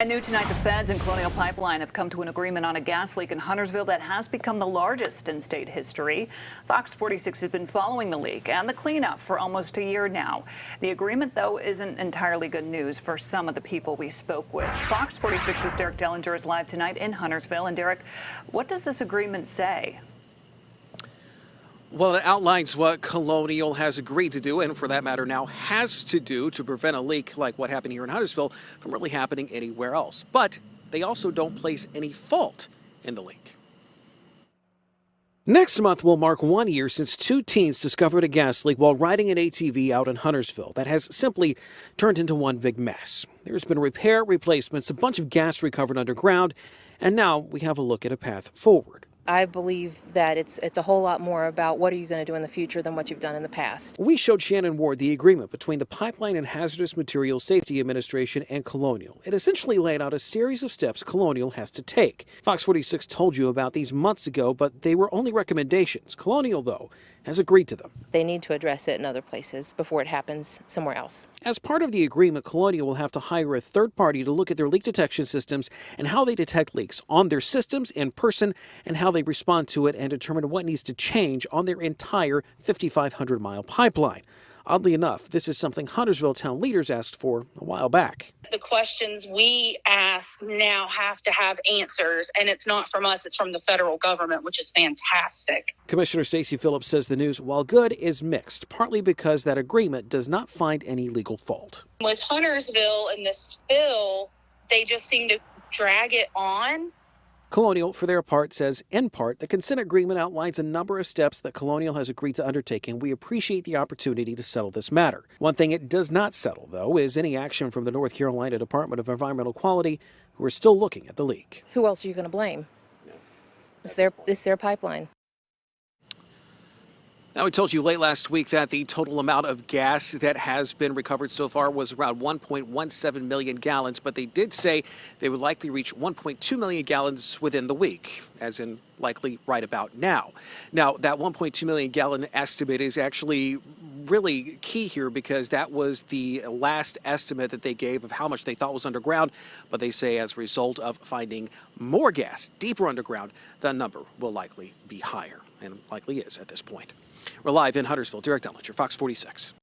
And new tonight, the feds and Colonial Pipeline have come to an agreement on a gas leak in Huntersville that has become the largest in state history. Fox 46 has been following the leak and the cleanup for almost a year now. The agreement, though, isn't entirely good news for some of the people we spoke with. Fox 46's Derek Dellinger is live tonight in Huntersville. And Derek, what does this agreement say? Well, it outlines what Colonial has agreed to do, and for that matter now has to do, to prevent a leak like what happened here in Huntersville from really happening anywhere else. But they also don't place any fault in the leak. Next month will mark 1 year since two teens discovered a gas leak while riding an ATV out in Huntersville that has simply turned into one big mess. There's been repair, replacements, a bunch of gas recovered underground, and now we have a look at a path forward. I believe that it's a whole lot more about what are you going to do in the future than what you've done in the past. We showed Shannon Ward the agreement between the Pipeline and Hazardous Materials Safety Administration and Colonial. It essentially laid out a series of steps Colonial has to take. Fox 46 told you about these months ago, but they were only recommendations. Colonial, though, has agreed to them. They need to address it in other places before it happens somewhere else. As part of the agreement, Colonial will have to hire a third party to look at their leak detection systems and how they detect leaks on their systems in person and how they respond to it and determine what needs to change on their entire 5,500-mile pipeline. Oddly enough, this is something Huntersville town leaders asked for a while back. The questions we ask now have to have answers, and it's not from us, it's from the federal government, which is fantastic. Commissioner Stacey Phillips says the news, while good, is mixed, partly because that agreement does not find any legal fault. With Huntersville and the spill, they just seem to drag it on. Colonial, for their part, says, in part, the consent agreement outlines a number of steps that Colonial has agreed to undertake, and we appreciate the opportunity to settle this matter. One thing it does not settle, though, is any action from the North Carolina Department of Environmental Quality, who are still looking at the leak. Who else are you going to blame? It's their pipeline. Now, we told you late last week that the total amount of gas that has been recovered so far was around 1.17 million gallons, but they did say they would likely reach 1.2 million gallons within the week, as in likely right about now. Now, that 1.2 million gallon estimate is actually really key here because that was the last estimate that they gave of how much they thought was underground, but they say as a result of finding more gas deeper underground, the number will likely be higher, and likely is at this point. We're live in Huntersville. Derek Dellinger, Fox 46.